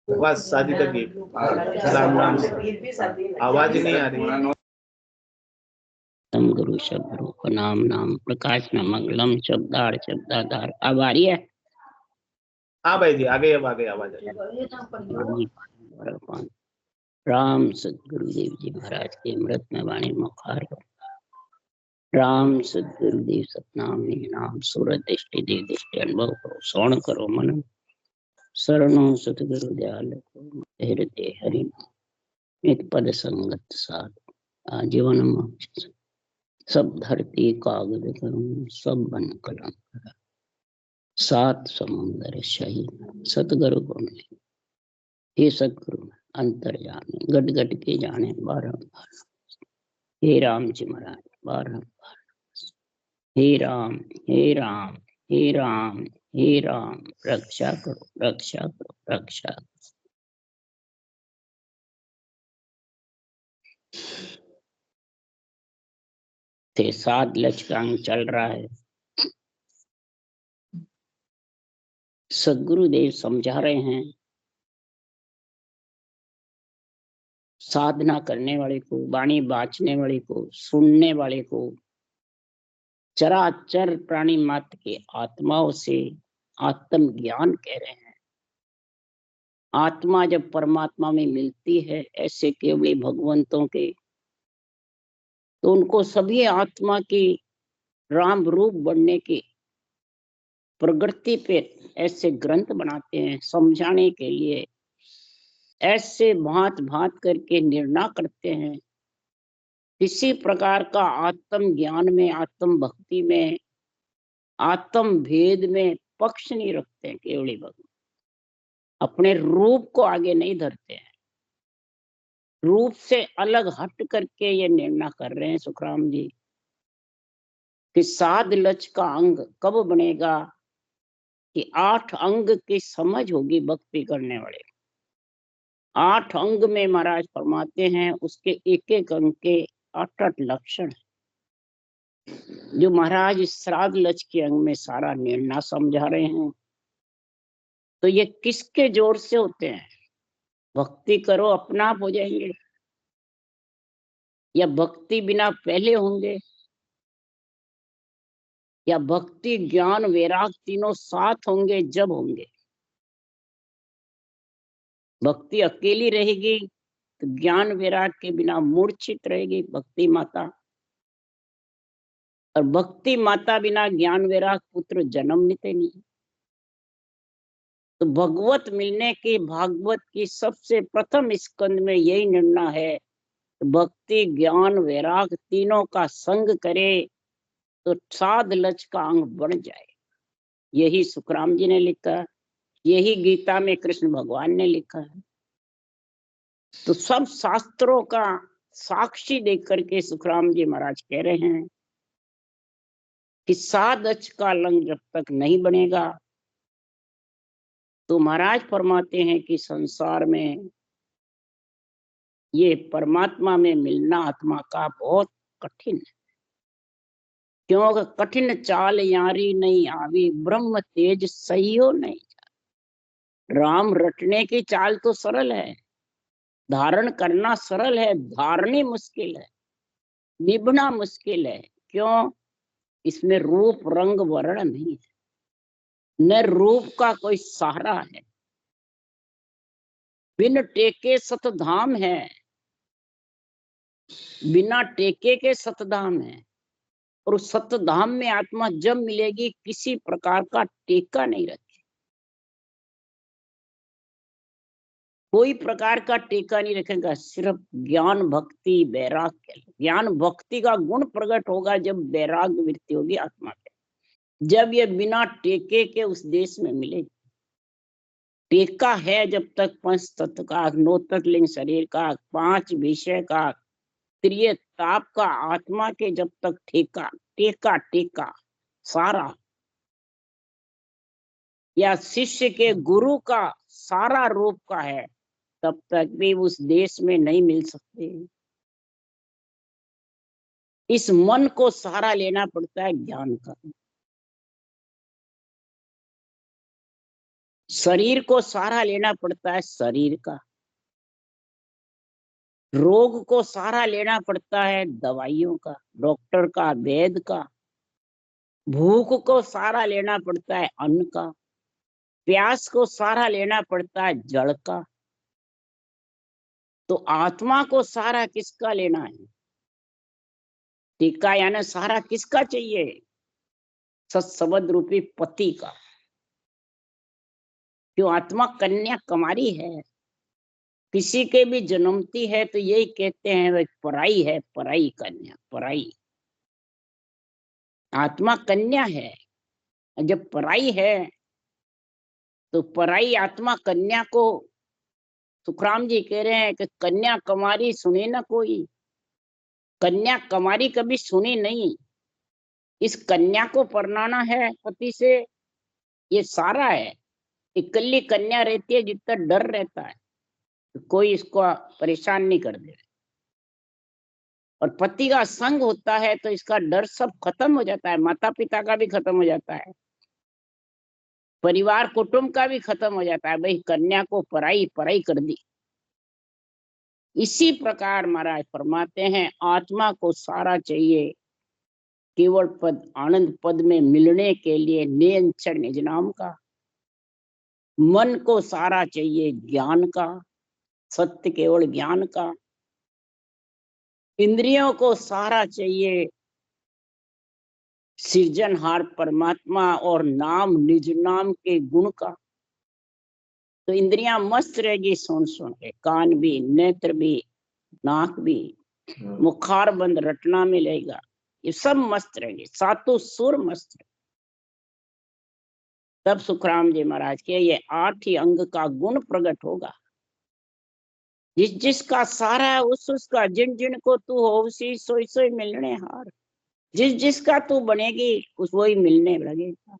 बस शादी तक ही। राम नाम से आवाज नहीं आ रही। गुरु शब्द रूप नाम नाम प्रकाश न मंगलम शब्दार शब्दाधार। अब आ रही है? हाँ भाई जी, आ गई, अब आ गई आवाज। राम सदगुरुदेव जी महाराज के अमृत में वाणी मुखार। राम सदगुरुदेव सतनाम नाम सूरत दृष्टि देव दृष्टि अनुभव करो श्रवण करो मन शरणों सतगुरु दयाल को हृदय हरि एक पद संगत साध आजीवन मोक्ष। सब धरती कागज करूं सब बन कलम करा सात समुंदर शहीद सतगुरु गुण हे सतगुरु अंतर जाने गट गट के जाने बारंबार। हे राम जी महाराज बारंबार। हे राम हे राम हे राम हे राम रक्षा करो रक्षा करो रक्षा करो। थे 7 लचकांग चल रहा है। सदगुरुदेव समझा रहे हैं साधना करने वाले को, वाणी बांचने वाले को, सुनने वाले को, चराचर प्राणी मात्र के आत्माओं से आत्म ज्ञान कह रहे हैं। आत्मा जब परमात्मा में मिलती है ऐसे केवल भगवंतों के, तो उनको सभी आत्मा की राम रूप बनने की प्रगति पे ऐसे ग्रंथ बनाते हैं समझाने के लिए। ऐसे भांत भांत करके निर्णय करते हैं। किसी प्रकार का आत्म ज्ञान में, आत्म भक्ति में, आत्म भेद में पक्ष नहीं रखते हैं। केवली भगवान अपने रूप को आगे नहीं धरते हैं। रूप से अलग हट करके ये निर्णय कर रहे हैं सुखराम जी कि 7 लक्ष का अंग कब बनेगा कि 8 अंग की समझ होगी भक्ति करने वाले। 8 अंग में महाराज फरमाते हैं उसके एक एक अंग के 8 लक्षण जो महाराज इस 7 लक्ष के अंग में सारा निर्णय समझा रहे हैं। तो ये किसके जोर से होते हैं? भक्ति करो अपना आप हो जाएंगे या भक्ति बिना पहले होंगे, या भक्ति ज्ञान वैराग तीनों साथ होंगे जब होंगे। भक्ति अकेली रहेगी तो ज्ञान वैराग के बिना मूर्छित रहेगी भक्ति माता, और भक्ति माता बिना ज्ञान वैराग पुत्र जन्म लेते नहीं। तो भगवत मिलने की भागवत की सबसे प्रथम स्कंद में यही निर्णय है, भक्ति ज्ञान वैराग तीनों का संग करे तो 7 लक्ष का अंग बन जाए। यही सुखराम जी ने लिखा, यही गीता में कृष्ण भगवान ने लिखा है। तो सब शास्त्रों का साक्षी देख करके सुखराम जी महाराज कह रहे हैं कि 7 लक्ष का अंग जब तक नहीं बनेगा तो महाराज फरमाते हैं कि संसार में ये परमात्मा में मिलना आत्मा का बहुत कठिन है। क्यों? कठिन चाल यारी नहीं आवी ब्रह्म तेज सहियो नहीं। राम रटने की चाल तो सरल है, धारण करना सरल है, धारणी मुश्किल है, निभना मुश्किल है। क्यों? इसमें रूप रंग वर्ण नहीं है, न रूप का कोई सहारा है। बिन टेके सतधाम है, बिना टेके के सतधाम है। और उस सतधाम में आत्मा जब मिलेगी किसी प्रकार का टेका नहीं रखे, कोई प्रकार का टेका नहीं रखेगा। सिर्फ ज्ञान भक्ति वैराग्य, ज्ञान भक्ति का गुण प्रकट होगा जब वैराग्य वृत्ति होगी आत्मा पे, जब ये बिना टेके के उस देश में मिलेगी। टेका है जब तक पंच तत्व का, 9 तत्व लिंग शरीर का, 5 विषय का, त्रिय ताप का, आत्मा के जब तक ठेका टेका टेका सारा, या शिष्य के गुरु का सारा रूप का है, तब तक भी उस देश में नहीं मिल सकते। इस मन को सहारा लेना पड़ता है ज्ञान का। शरीर को सहारा लेना पड़ता है शरीर का, रोग को सहारा लेना पड़ता है दवाइयों का, डॉक्टर का, वैद्य का। भूख को सहारा लेना पड़ता है अन्न का, प्यास को सहारा लेना पड़ता है जल का। तो आत्मा को सहारा किसका लेना है? टीका यानी सहारा किसका चाहिए? सत्सबद रूपी पति का। क्यों? आत्मा कन्या कुमारी है, किसी के भी जन्मती है तो यही कहते हैं वह पराई है, पराई कन्या, पराई। आत्मा कन्या है, जब पराई है तो पराई आत्मा कन्या को, सुखराम जी कह रहे हैं कि कन्या कुमारी सुने ना कोई, कन्या कुमारी कभी सुनी नहीं। इस कन्या को परनाना है पति से, ये सारा है। इकल्ली कन्या रहती है जितना डर रहता है, तो कोई इसको परेशान नहीं कर दे। और पति का संग होता है तो इसका डर सब खत्म हो जाता है, माता पिता का भी खत्म हो जाता है, परिवार कुटुंब का भी खत्म हो जाता है। भाई कन्या को पराई पराई कर दी। इसी प्रकार महाराज फरमाते हैं आत्मा को सारा चाहिए केवल पद, आनंद पद में मिलने के लिए, नियंचर निज नाम का। मन को सारा चाहिए ज्ञान का, सत्य केवल ज्ञान का। इंद्रियों को सारा चाहिए सृजनहार परमात्मा और नाम, निज नाम के गुण का। तो इंद्रियां मस्त रहेगी सुन सुन के, कान भी, नेत्र भी, नाक भी, मुखार बंद रटना मिलेगा, ये सब मस्त रहेंगे, सातों सुर मस्त रहेंगे। तब सुखराम जी महाराज के ये 8 ही अंग का गुण प्रकट होगा। जिस जिसका सारा है उस उसका, जिन जिन को तू हो उसी सोई सोई मिलने हार। जिस जिसका तू बनेगी उस वही मिलने लगेगा।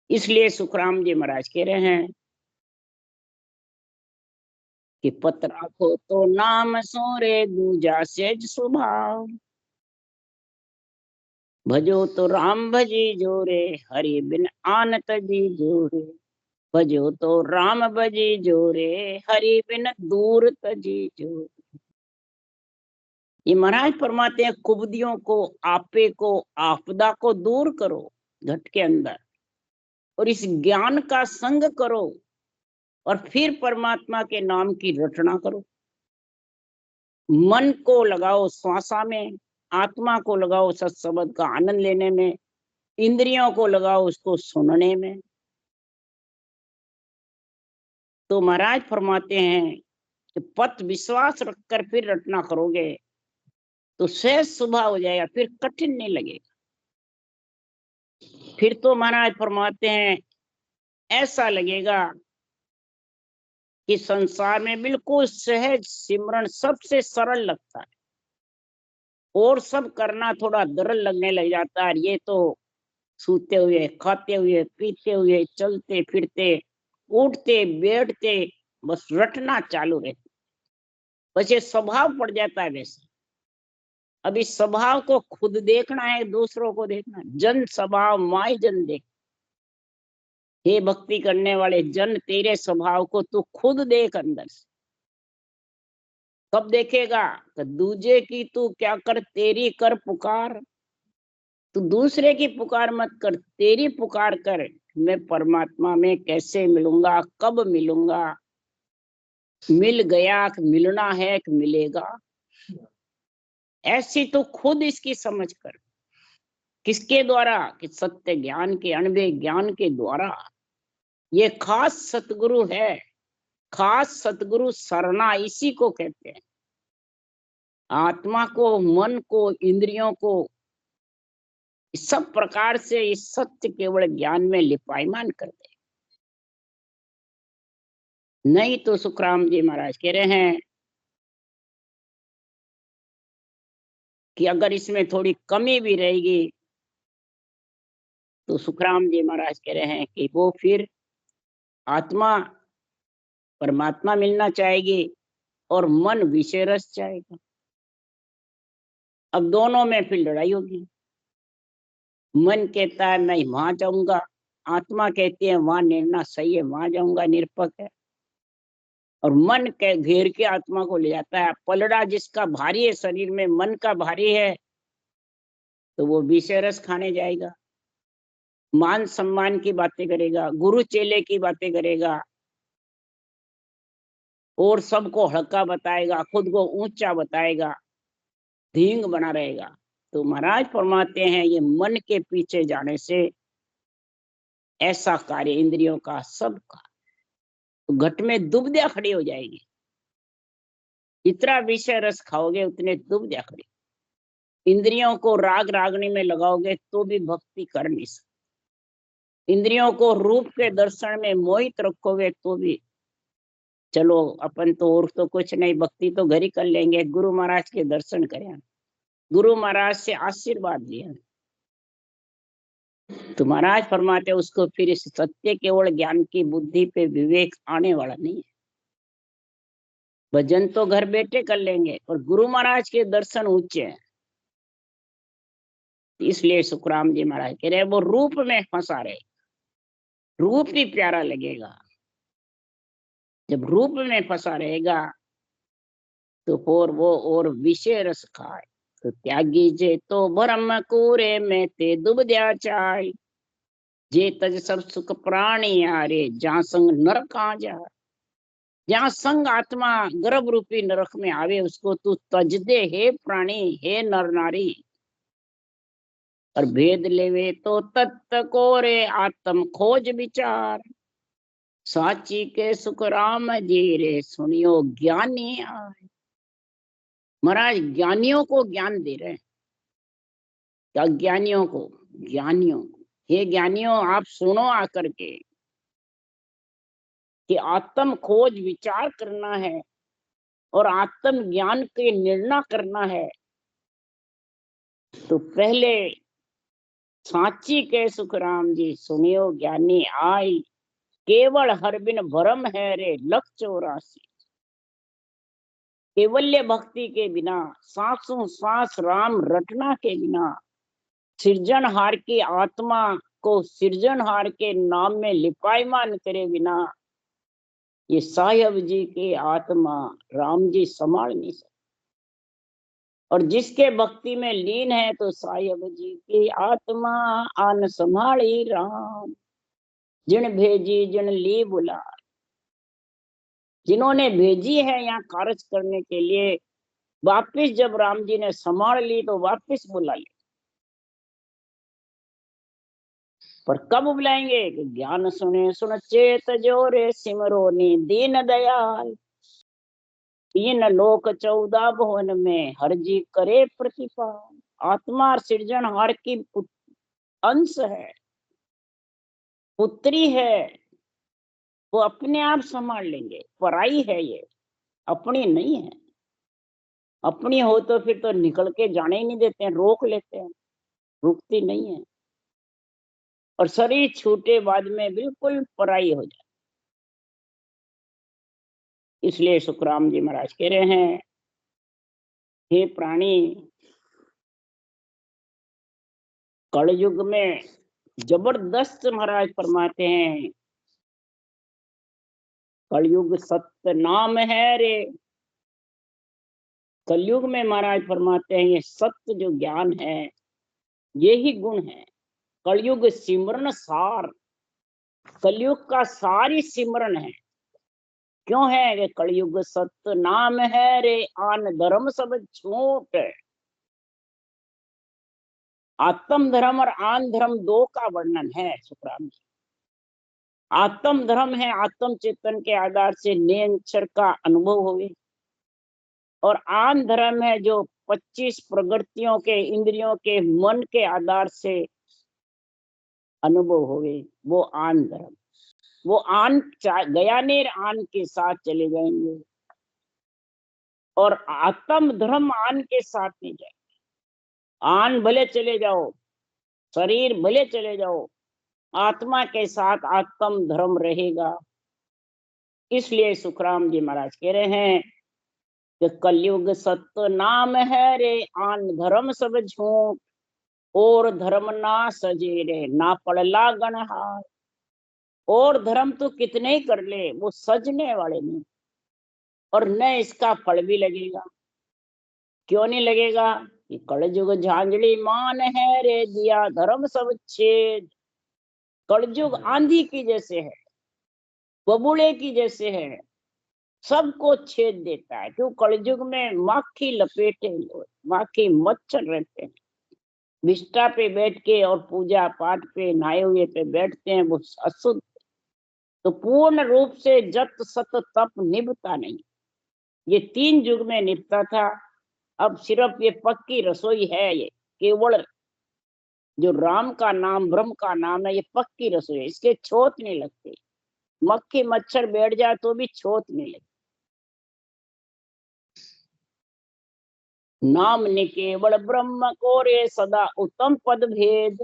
इसलिए सुखराम जी महाराज कह रहे हैं कि पत राखो तो नाम सोरे दूजा सेज स्वभाव, भजो तो राम भजी जोरे, हरि बिन आन तजी जोरे। भजो तो राम भजी जोरे, हरि बिन दूर तजी जोरे। ये महाराज फरमाते हैं कुबदियों को, आपे को, आपदा को दूर करो घट के अंदर, और इस ज्ञान का संग करो, और फिर परमात्मा के नाम की रटना करो। मन को लगाओ श्वासा में, आत्मा को लगाओ सत्सबद का आनंद लेने में, इंद्रियों को लगाओ उसको सुनने में। तो महाराज फरमाते हैं कि पथ विश्वास रखकर फिर रटना करोगे तो सहज सुबह हो जाएगा, फिर कठिन नहीं लगेगा। फिर तो महाराज फरमाते हैं ऐसा लगेगा कि संसार में बिल्कुल सहज सिमरन सबसे सरल लगता है, और सब करना थोड़ा दरल लगने लग जाता है। ये तो सूते हुए, खाते हुए, पीते हुए, चलते फिरते, उठते बैठते बस रटना चालू रहता, बस ये स्वभाव पड़ जाता है वैसे। अब इस स्वभाव को खुद देखना है, दूसरों को देखना। जन स्वभाव माय जन देख। हे भक्ति करने वाले जन, तेरे स्वभाव को तू खुद देख अंदर से। कब देखेगा? तो दूजे की तू क्या कर, तेरी कर पुकार। तू दूसरे की पुकार मत कर, तेरी पुकार कर। मैं परमात्मा में कैसे मिलूंगा, कब मिलूंगा, मिल गया कि मिलना है कि मिलेगा, ऐसी तो खुद इसकी समझ कर। किसके द्वारा? कि सत्य ज्ञान के, अनबे ज्ञान के द्वारा। ये खास सतगुरु है, खास सतगुरु सरना इसी को कहते हैं। आत्मा को, मन को, इंद्रियों को सब प्रकार से इस सत्य केवल ज्ञान में लिपायमान कर दे। नहीं तो सुखराम जी महाराज कह रहे हैं कि अगर इसमें थोड़ी कमी भी रहेगी तो सुखराम जी महाराज कह रहे हैं कि वो फिर आत्मा परमात्मा मिलना चाहेगी और मन विषय रस चाहेगा। अब दोनों में फिर लड़ाई होगी। मन कहता है मैं वहां जाऊंगा, आत्मा कहती है वहां निर्णय सही है, वहां जाऊंगा, निरपक है। और मन के घेर के आत्मा को ले जाता है। पलड़ा जिसका भारी है, शरीर में मन का भारी है, तो वो विषय रस खाने जाएगा, मान सम्मान की बातें करेगा, गुरु चेले की बातें करेगा, और सबको हल्का बताएगा, खुद को ऊंचा बताएगा, धींग बना रहेगा। तो महाराज फरमाते हैं ये मन के पीछे जाने से ऐसा कार्य इंद्रियों का सबका, तो घट में दुबदिया खड़ी हो जाएगी। जितना विषय रस खाओगे उतने दुबदिया खड़ी। इंद्रियों को राग रागनी में लगाओगे तो भी भक्ति कर नहीं सकते। इंद्रियों को रूप के दर्शन में मोहित रखोगे तो भी, चलो अपन तो और तो कुछ नहीं, भक्ति तो घर ही कर लेंगे, गुरु महाराज के दर्शन करें, गुरु महाराज से आशीर्वाद लिया, तो महाराज फरमाते उसको फिर इस सत्य केवल ज्ञान की बुद्धि पे विवेक आने वाला नहीं है। भजन तो घर बैठे कर लेंगे, और गुरु महाराज के दर्शन ऊंचे हैं। इसलिए सुखराम जी महाराज कह रहे वो रूप में फंसा रहे, रूप ही प्यारा लगेगा। जब रूप में फंसा रहेगा तो और वो और विषय रस खाए। तो त्यागी जे तो भरम कूरे में ते दुबद्या चाय, जे तज सब सुख प्राणी आरे, जहाँ संग नरक कहाँ जा। जहाँ संग आत्मा गर्भ रूपी नरक में आवे उसको तू तज दे हे प्राणी, हे नर नारी। और भेद लेवे तो तत्त को रे आत्म खोज विचार, साची के सुख राम जी रे सुनियो ज्ञानी आए। महाराज ज्ञानियों को ज्ञान दे रहे हैं। क्या ज्ञानियों को? ज्ञानियों को, हे ज्ञानियों आप सुनो आकर के कि आत्म खोज विचार करना है और आत्म ज्ञान के निर्णय करना है। तो पहले साची के सुख राम जी सुनियो ज्ञानी आई, केवल हर बिन भरम है रे लख 84। केवल्य भक्ति के बिना, सांसों सांस राम रटना के बिना, सृजनहार की आत्मा को सृजनहार के नाम में लिपायमान करे बिना, ये साहिब जी की आत्मा राम जी संभाल नहीं सकते। और जिसके भक्ति में लीन है तो साहिब जी की आत्मा आन संभाली राम, जिन भेजी जिन ली बुला। जिन्होंने भेजी है यहाँ कार्य करने के लिए, वापिस जब राम जी ने संभाल ली तो वापिस बुला ली। पर कब बुलाएंगे? कि ज्ञान सुने सुन चेत जोरे, सिमरो नी दीन दयाल। 3 लोक 14 भुवन में हर जी करे प्रतिपाल। आत्मा सृजनहार की अंश है, पुत्री है, वो अपने आप संभाल लेंगे। पराई है ये, अपनी नहीं है। अपनी हो तो फिर तो निकल के जाने ही नहीं देते हैं, रोक लेते हैं, रुकती नहीं है। और शरीर छूटे बाद में बिल्कुल पराई हो जाए। इसलिए सुखराम जी महाराज कह रहे हैं, हे प्राणी, कलयुग में जबरदस्त महाराज फरमाते हैं, कलयुग सत्य नाम है रे। कलयुग में महाराज फरमाते हैं ये सत्य जो ज्ञान है, यही गुण है। कलयुग सिमरन सार, कलयुग का सारी सिमरन है। क्यों है? कि कलयुग सत्य नाम है रे, आन धर्म सब झूठ। आत्म धर्म और आन धर्म 2 का वर्णन है सुखराम जी। आत्म धर्म है आत्म चेतन के आधार से निरंतर का अनुभव होवे, और आन धर्म है जो 25 प्रवृत्तियों के, इंद्रियों के, मन के आधार से अनुभव होवे, वो आन धर्म। वो आन गया नेर आन के साथ चले जाएंगे, और आत्म धर्म आन के साथ नहीं जाएंगे। आन भले चले जाओ, शरीर भले चले जाओ, आत्मा के साथ आत्म धर्म रहेगा। इसलिए सुखराम जी महाराज कह रहे हैं कि कलयुग सत्य नाम है रे, आन धर्म सब झूठ, और धर्म ना सजे रे, ना पड़ला गणहार। और धर्म तो कितने ही कर ले, वो सजने वाले नहीं, और न इसका फल भी लगेगा। क्यों नहीं लगेगा? कि कलयुग झांझड़ी मान है रे, दिया धर्म सब छेद। कलयुग आंधी की जैसे है, बबूले की जैसे है, सबको छेद देता है। क्यों? कलयुग में माखी लपेटे लोग, माखी मच्छर रहते हैं। विष्ठा पे बैठ के और पूजा पाठ पे नहाए हुए पे बैठते हैं, वो अशुद्ध। तो पूर्ण रूप से जत सत तप निभता नहीं। ये 3 युग में निभता था। अब सिर्फ ये पक्की रसोई है, ये केवल जो राम का नाम ब्रह्म का नाम है, ये पक्की रसोई है, इसके छोत नहीं लगते। मक्खी मच्छर बैठ जाए तो भी छोत नहीं लगती। नाम ने केवल ब्रह्म को रे, सदा उत्तम पद भेद।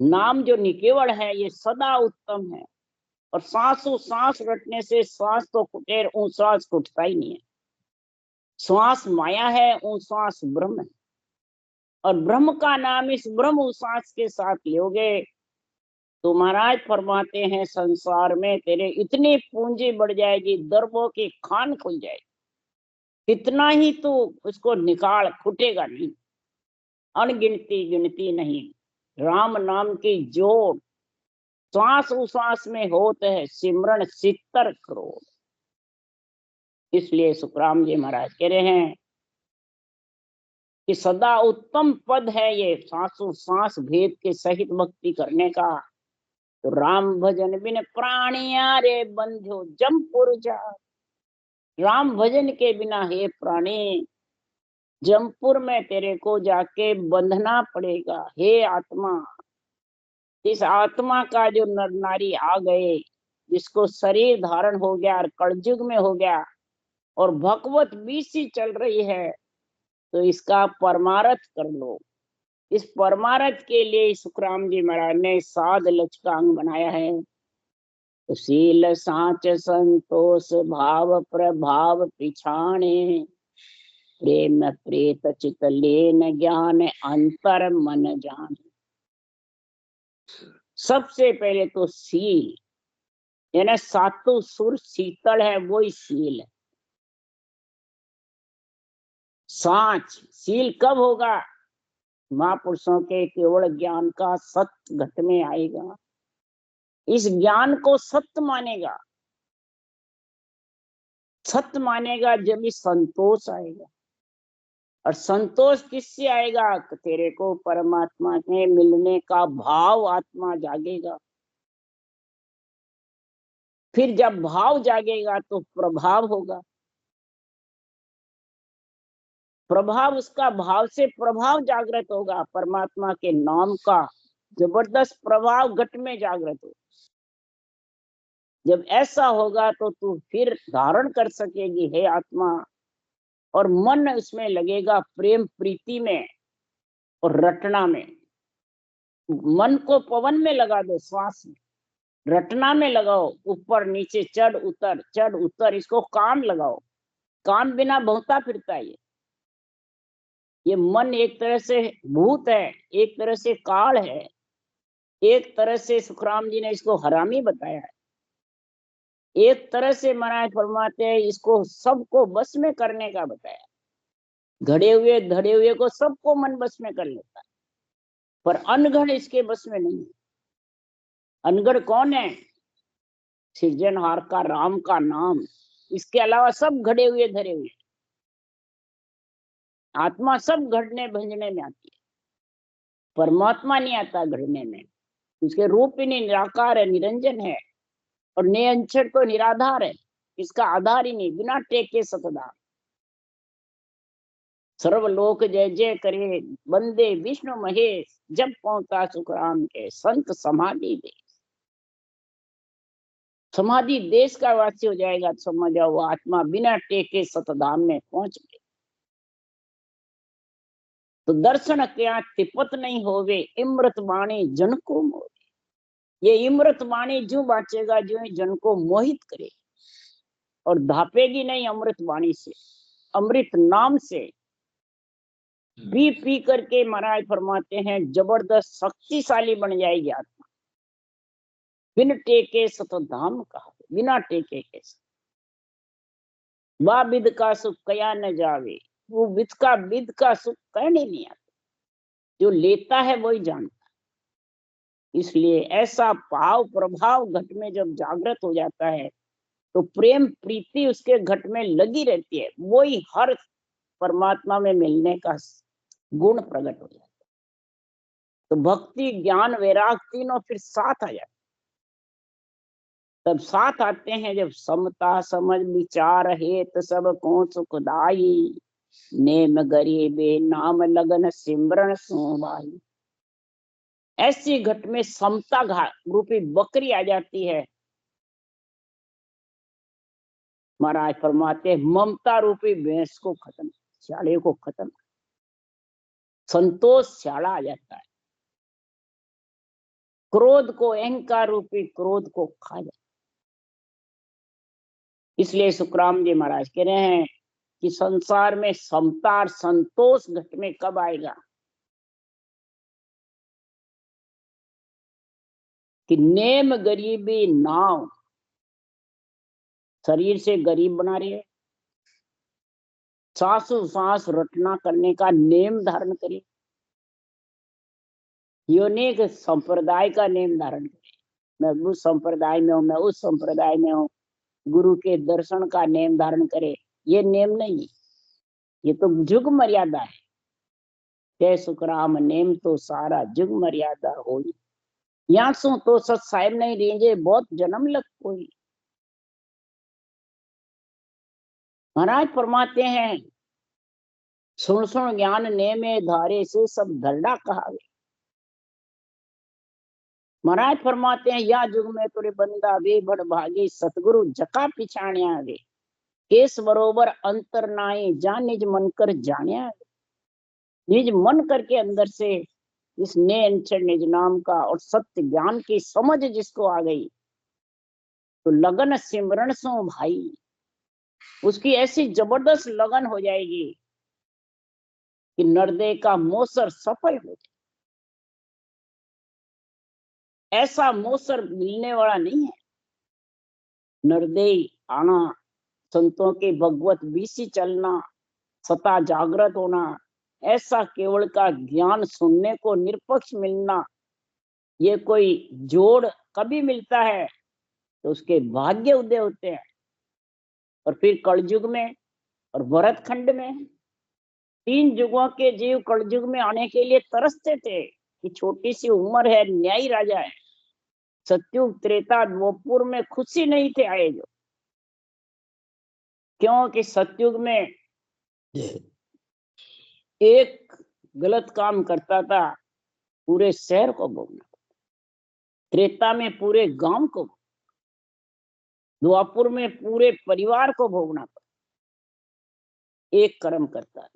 नाम जो निकेवल है, ये सदा उत्तम है। और सांसों सांस रटने से श्वास तो फुटे, श्वास फुटता ही नहीं है। श्वास माया है, श्वास ब्रह्म है। और ब्रह्म का नाम इस ब्रह्म श्वास के साथ लोगे तो महाराज फरमाते हैं, संसार में तेरे इतनी पूंजी बढ़ जाएगी, दरबों की खान खुल जाएगी। इतना ही तो उसको निकाल, फुटेगा नहीं। अनगिनती गिनती नहीं। राम नाम की जोड़ श्वास उश्वास में होते है, सिमरण 70 करोड़। इसलिए सुखराम जी महाराज कह रहे हैं कि सदा उत्तम पद है ये, सांसों सांस भेद के सहित भक्ति करने का। तो राम भजन बिन प्राणिया रे बंधो जमपुर जा। राम भजन के बिना हे प्राणी, जमपुर में तेरे को जाके बंधना पड़ेगा। हे आत्मा, इस आत्मा का जो नर नारी आ गए, जिसको शरीर धारण हो गया और कलयुग में हो गया और भगवत बीसी चल रही है, तो इसका परमारथ कर लो। इस परमारथ के लिए सुखराम जी महाराज ने साध लचकांग बनाया है। तो शील साच संतोष भाव प्रभाव पिछाणे, प्रेम प्रेत चित लेन ज्ञान अंतर मन जान। सबसे पहले तो शील, यानी सातों सुर शीतल है, वही शील है। साच, शील कब होगा? महापुरुषों के केवल ज्ञान का सत्य घट में आएगा। इस ज्ञान को सत्य मानेगा, सत्य मानेगा जब ही संतोष आएगा। और संतोष किससे आएगा? तेरे को परमात्मा में मिलने का भाव आत्मा जागेगा। फिर जब भाव जागेगा तो प्रभाव होगा। प्रभाव, उसका भाव से प्रभाव जागृत होगा। परमात्मा के नाम का जबरदस्त प्रभाव घट में जागृत हो। जब ऐसा होगा तो तू फिर धारण कर सकेगी हे आत्मा, और मन उसमें लगेगा प्रेम प्रीति में और रटना में। मन को पवन में लगा दो, श्वास में, रटना में लगाओ, ऊपर नीचे चढ़ उतर, इसको काम लगाओ। काम बिना बहुता फिरता है ये मन। एक तरह से भूत है, एक तरह से काल है, एक तरह से सुखराम जी ने इसको हरामी बताया है, एक तरह से महाराज फरमाते हैं इसको सबको बस में करने का बताया। घड़े हुए धड़े हुए को सबको मन बस में कर लेता है, पर अनगढ़ इसके बस में नहीं। अनगढ़ कौन है? सृजनहार का राम का नाम, इसके अलावा सब घड़े हुए धरे हुए। आत्मा सब घड़ने भंजने में आती है, परमात्मा नहीं आता घड़ने में। उसके रूप ही नहीं, निराकार है, निरंजन है, और निरंजन तो निराधार है, इसका आधार ही नहीं, बिना टेके सतधार। सर्वलोक जय जय करे बंदे विष्णु महेश, जब पहुंचा सुखराम के संत समाधि देश। समाधि देश का वासी हो जाएगा, समझ जाओ वो आत्मा बिना टेके सतधाम में पहुंच गई। तो दर्शन क्या तिपत नहीं होवे, इमृत वाणी जन को मोहे। ये इमृत वाणी जो बाचेगा, जो जन को मोहित करे, और धापेगी नहीं अमृत वाणी से, अमृत नाम से पी पी करके महाराज फरमाते हैं जबरदस्त शक्तिशाली बन जाएगी आत्मा। बिन टेके सत धाम कहा, बिना टेके के वाह विद का सुख कया न जावे, वो विद का सुख कहने नहीं आता, जो लेता है वही जानता। इसलिए ऐसा भाव प्रभाव घट में जब जागृत हो जाता है तो प्रेम प्रीति उसके घट में लगी रहती है, वही हर परमात्मा में मिलने का गुण प्रकट हो जाता है। तो भक्ति ज्ञान वैराग तीनों फिर साथ आ जाते, तब साथ आते हैं जब समता समझ विचार हेत सब को सुखदाई, नेम गरीबे नाम लगन सिमरन सोबाई। ऐसी घट में समता रूपी बकरी आ जाती है। महाराज फरमाते ममता रूपी भैंस को खत्म, श्याले को खत्म, संतोष श्याला आ जाता है। क्रोध को, अहंकार रूपी क्रोध को खा जाता है। इसलिए सुखराम जी महाराज कह रहे हैं कि संसार में समता और संतोष घट में कब आएगा कि नेम गरीबी नाव, शरीर से गरीब बना रही है, सांसों सांस रटना करने का नेम धारण करे, यूनिक संप्रदाय का नेम धारण करे। मैं उस संप्रदाय में हूं, मैं उस संप्रदाय में हूं, गुरु के दर्शन का नेम धारण करे, ये नेम नहीं, ये तो जुग मर्यादा है। जय सुखराम नेम तो सारा जुग मर्यादा हो, यहाँ सो तो सत साहेब नहीं रेंजे बहुत जन्म लग कोई। महाराज फरमाते हैं सुन सुन ज्ञान ने में धारे से सब धरडा कहावे। महाराज फरमाते हैं या जुग में तुरे बंदा वे बड़ भागे, सतगुरु जका पिछाने आगे, केस बरोबर अंतर नाए जान निज मन कर जाने आगे। निज मन करके अंदर से इस ने अंचर निज नाम का और सत्य ज्ञान की समझ जिसको आ गई तो लगन सिमरण सो भाई, उसकी ऐसी जबरदस्त लगन हो जाएगी कि नरदे का मोसर सफल हो जाए। ऐसा मोसर मिलने वाला नहीं है। नरदे आना, संतों के भगवत बीसी चलना, सता जागृत होना, ऐसा केवल का ज्ञान सुनने को निरपक्ष मिलना, ये कोई जोड़ कभी मिलता है तो उसके भाग्य उदय होते हैं। और फिर कलयुग में और भरत खंड में 3 युगों के जीव कलयुग में आने के लिए तरसते थे कि छोटी सी उम्र है, न्यायी राजा है। सत्युग त्रेता द्वापर में खुशी नहीं थे आए जो, क्योंकि सत्युग में एक गलत काम करता था पूरे शहर को भोगना, त्रेता में पूरे गांव को, द्वापर में पूरे परिवार को भोगना पड़ा, एक कर्म करता है।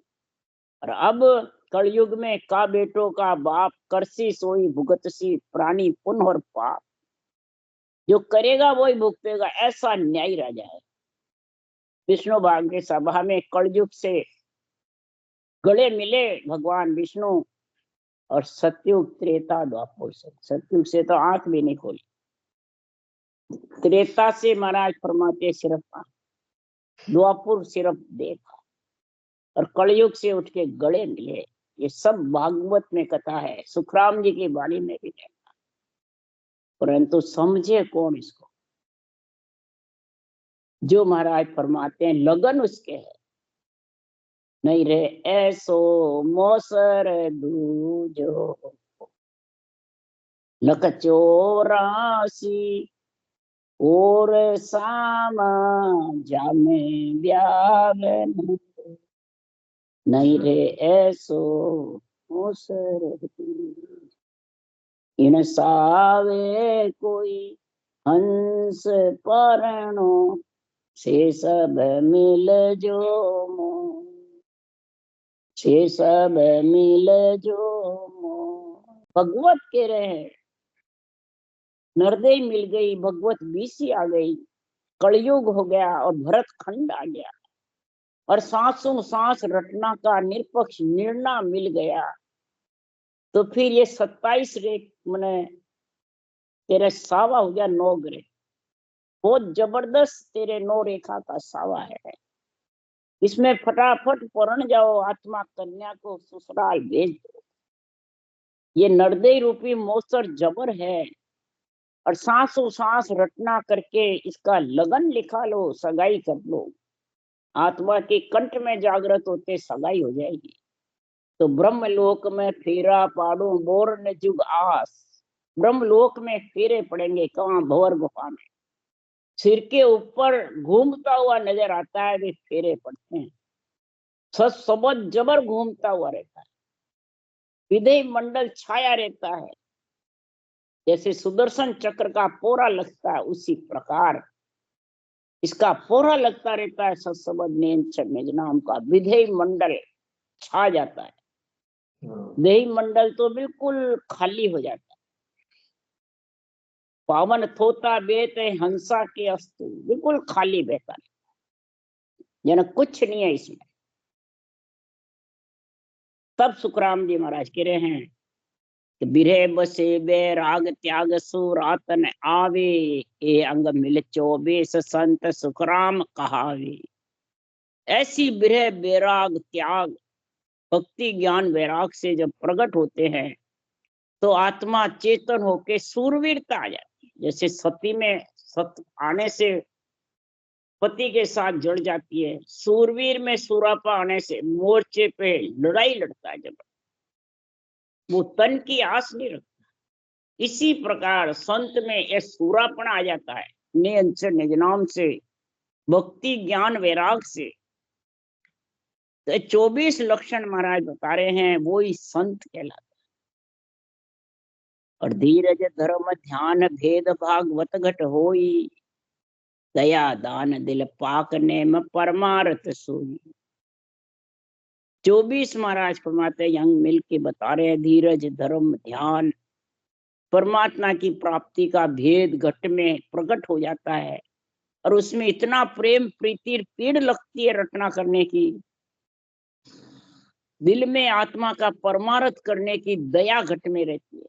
और अब कलयुग में का बेटों का बाप करसी सोई भुगतसी, प्राणी पुण्य और पाप, जो करेगा वही भुगतेगा, ऐसा न्यायी राजा है। विष्णु भाग्य सभा में कलयुग से गले मिले भगवान विष्णु और सत्युग त्रेता द्वापर से। सत्युग से तो आंख भी नहीं खोली, त्रेता से महाराज फरमाते सिर्फ द्वापर सिर्फ देखा, और कलयुग से उठ के गले मिले। ये सब भागवत में कथा है, सुखराम जी की वाणी में भी है, परंतु समझे कौन इसको? जो महाराज फरमाते हैं लगन उसके है। नहीं रे ऐसो मोसर दूजो लक 84 और साम जामे ब्यावन, नहीं रे ऐसो मोसर इन सावे कोई हंस परणो, से सब मिल जो मो, से सब मिल जो मो। भगवत कह रहे हैं, नरदे मिल गई, भगवत बीसी आ गई, कलयुग हो गया और भरत खंड आ गया, और सांसों सांस रटना का निरपक्ष निर्णय मिल गया। तो फिर ये 27 रेख मैंने तेरे सावा हो गया 9 ग्रह, बहुत जबरदस्त तेरे 9 रेखा का सावा है। इसमें फटाफट परण जाओ, आत्मा कन्या को ससुराल भेज दो। ये नरदेह रूपी मौसर जबर है, और सांसों सांस रटना करके इसका लगन लिखा लो, सगाई कर लो। आत्मा के कंठ में जागृत होते सगाई हो जाएगी। तो ब्रह्मलोक में फेरा पाड़ू बोर न जुग आस। ब्रह्मलोक में फेरे पड़ेंगे, कहाँ? भंवर गुफा में। सिर के ऊपर घूमता हुआ नजर आता है, वे फेरे पड़ते हैं। सच सबद जबर घूमता हुआ रहता है, विधेय मंडल छाया रहता है। जैसे सुदर्शन चक्र का पोरा लगता है, उसी प्रकार इसका पोरा लगता रहता है। सत्सबद निज नाम का विधेय मंडल छा जाता है। देही मंडल तो बिल्कुल खाली हो जाता है। पावन थोता बेत हंसा के अस्तु, बिल्कुल खाली बहता है, यानी कुछ नहीं है इसमें। तब सुखराम जी महाराज कह रहे हैं कि बिरहे बसे बैराग त्याग सुरातन आवे, ए अंग मिल 24 संत सुखराम कहावे। ऐसी बिरह बैराग त्याग भक्ति ज्ञान वैराग से जब प्रकट होते हैं तो आत्मा चेतन होके सूरवीरता आ जाती है। जैसे सती में सत आने से पति के साथ जड़ जाती है, सूरवीर में सूरापा आने से मोर्चे पे लड़ाई लड़ता है, जब वो तन की आस नहीं रखता। इसी प्रकार संत में यह सूरापन आ जाता है, निज नाम से, भक्ति ज्ञान वैराग से। तो 24 लक्षण महाराज बता रहे हैं, वो ही संत कहलाता है। और धीरज धर्म ध्यान भेद भागवत घट होई, दया दान दिल पाक नेम परमार्थ सोई। 24 महाराज फरमाते यंग मिल के बता रहे हैं, धीरज धर्म ध्यान, परमात्मा की प्राप्ति का भेद घट में प्रकट हो जाता है। और उसमें इतना प्रेम प्रीति पीड़ लगती है रटना करने की, दिल में आत्मा का परमार्थ करने की दया घट में रहती है।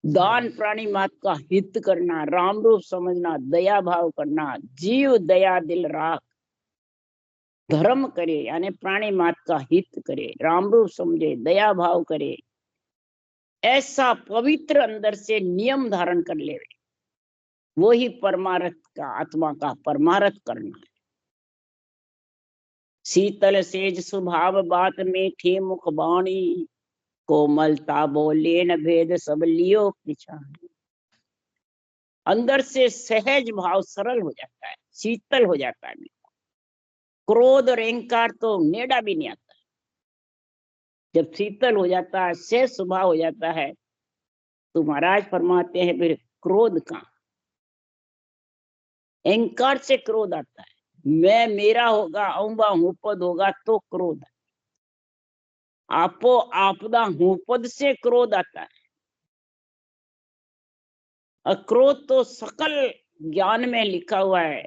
दान प्राणी मात का हित करना, राम रूप समझना, दया भाव करना, जीव दया दिल राख, धर्म करे यानी प्राणी मात का हित करे, राम रूप समझे, दया भाव करे, ऐसा पवित्र अंदर से नियम धारण कर ले, वो ही परमार्थ का, आत्मा का परमार्थ करना है। शीतल सेज स्वभाव बात मीठी मुख बाणी, कोमलता बोले न भेद सब लियो पिछानी। अंदर से सहज भाव सरल हो जाता है, शीतल हो जाता है। क्रोध और अहंकार तो नेड़ा भी नहीं आता। जब शीतल हो जाता है, सहज स्वभाव हो जाता है, तो महाराज फरमाते हैं फिर क्रोध कहाँ? अहंकार से क्रोध आता है। मैं मेरा होगा, औंबा हूं पद होगा तो क्रोध है। आपो आपदा हूं पद से क्रोध आता है। क्रोध तो सकल ज्ञान में लिखा हुआ है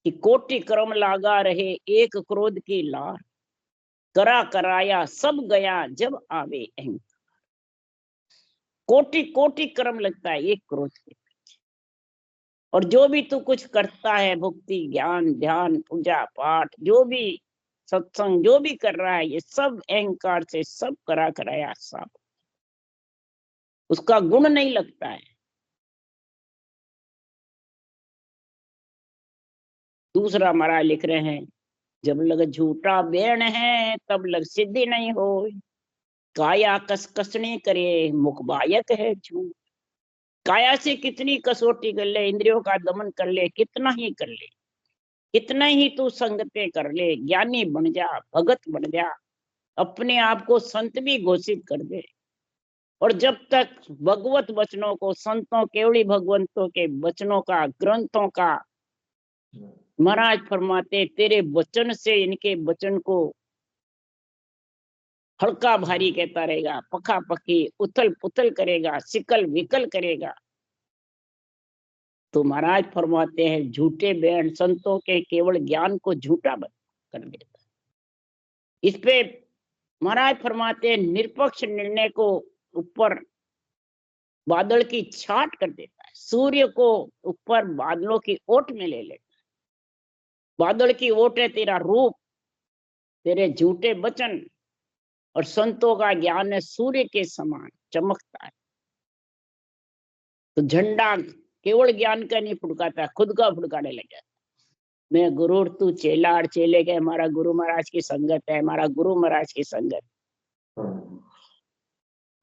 कि कोटि कर्म लागा रहे एक क्रोध की लार, करा कराया सब गया जब आवे अहंकार। कोटि कोटि कर्म लगता है एक क्रोध के। और जो भी तू कुछ करता है, भक्ति ज्ञान ध्यान पूजा पाठ, जो भी सत्संग जो भी कर रहा है, ये सब अहंकार से सब करा कराया सब, उसका गुण नहीं लगता है। दूसरा महाराज लिख रहे हैं, जब लग झूठा बेण है तब लग सिद्धि नहीं हो, काया कस कसनी करे मुख बायक है झूठ। काया से कितनी कसौटी कर ले, इंद्रियों का दमन कर ले, कितना ही कर ले, कितना ही तू संगते कर ले, ज्ञानी बन जा, भगत बन जा, अपने आप को संत भी घोषित कर दे। और जब तक भगवत वचनों को, संतों केवली भगवंतों के वचनों का, ग्रंथों का, महाराज फरमाते तेरे वचन से इनके वचन को हल्का भारी कहता रहेगा, पखा पखी उथल पुथल करेगा, सिकल विकल करेगा। तो महाराज फरमाते हैं झूठे बयान संतों के केवल ज्ञान को झूठा कर देता। इस पे महाराज फरमाते हैं निरपक्ष निर्णय को ऊपर बादल की छाट कर देता है, सूर्य को ऊपर बादलों की ओट में ले लेता है। बादल की ओट है तेरा रूप, तेरे झूठे वचन और संतों का ज्ञान है सूर्य के समान चमकता है। तो झंडा केवल ज्ञान का नहीं फुड़काता, खुद का फुड़काने लग जाता। मैं गुरु और तू चेला, और चेले के हमारा गुरु महाराज की संगत है, हमारा गुरु महाराज की संगत।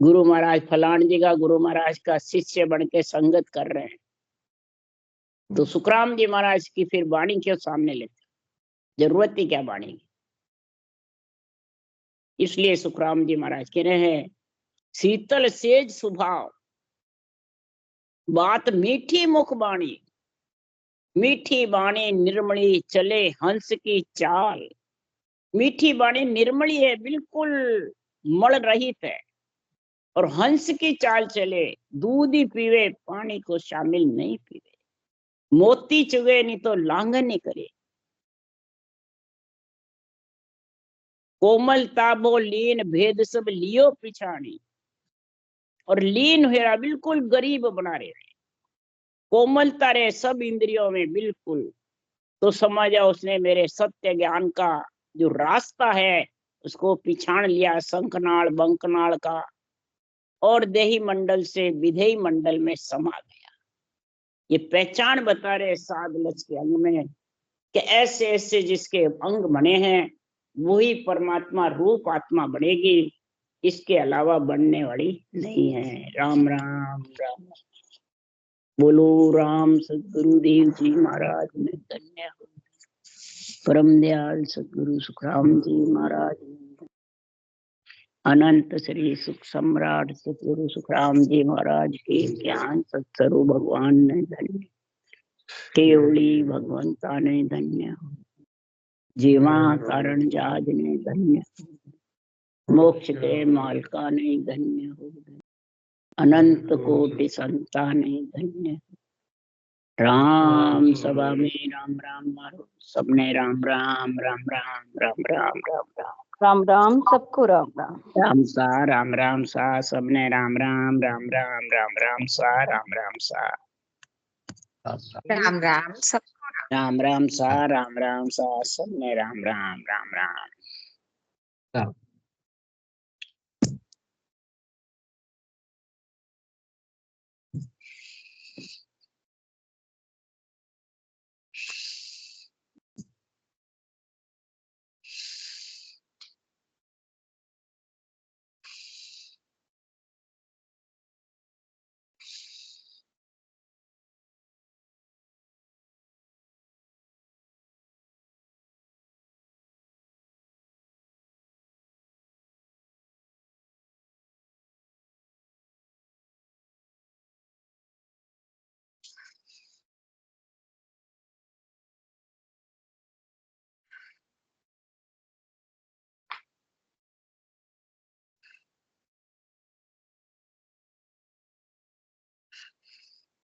गुरु महाराज फलान जी का, गुरु महाराज का शिष्य बन के संगत कर रहे हैं, तो सुखराम जी महाराज की फिर वाणी क्यों सामने लेते? जरूरत ही क्या वाणी की? इसलिए सुखराम जी महाराज कह रहे हैं, शीतल सेज स्वभाव, बात मीठी मुख बाणी, मीठी बाणी निर्मली चले हंस की चाल। मीठी बाणी निर्मली है, बिल्कुल मल रहित है, और हंस की चाल चले, दूध ही पीवे पानी को शामिल नहीं पीवे, मोती चुगे नहीं तो लांघन नहीं करे। कोमलता बो लीन भेद सब लियो पिछाणी, और लीन हुआ बिल्कुल गरीब बना रहे, कोमलता रहे सब इंद्रियों में बिल्कुल। तो समझा उसने मेरे सत्य ज्ञान का जो रास्ता है उसको पिछाड़ लिया, शंखनाल बंकनाल का, और देही मंडल से विधेयी मंडल में समा गया। ये पहचान बता रहे साध लक्ष्य के अंग में कि ऐसे ऐसे जिसके अंग बने हैं वही परमात्मा रूप आत्मा बनेगी, इसके अलावा बनने वाली नहीं है। राम राम राम। बोलो राम सदगुरुदेव जी महाराज ने धन्य हो। परम दयाल सदगुरु सुखराम जी महाराज, अनंत श्री सुख सम्राट सतगुरु सुखराम जी महाराज के ज्ञान सत्सरु भगवान ने धन्य, केवली भगवंता ने धन्य हो, जीवा कारण जाज ने धन्य, मोक्ष के मालका ने धन्य हो, अनंत कोटि संता ने धन्य। राम सभा में राम राम मारो, सबने राम राम राम राम राम राम राम राम राम राम, सबको राम राम। राम सा सबने राम राम राम राम राम राम सा राम राम सा राम राम, सबको राम सा सबने राम राम राम राम।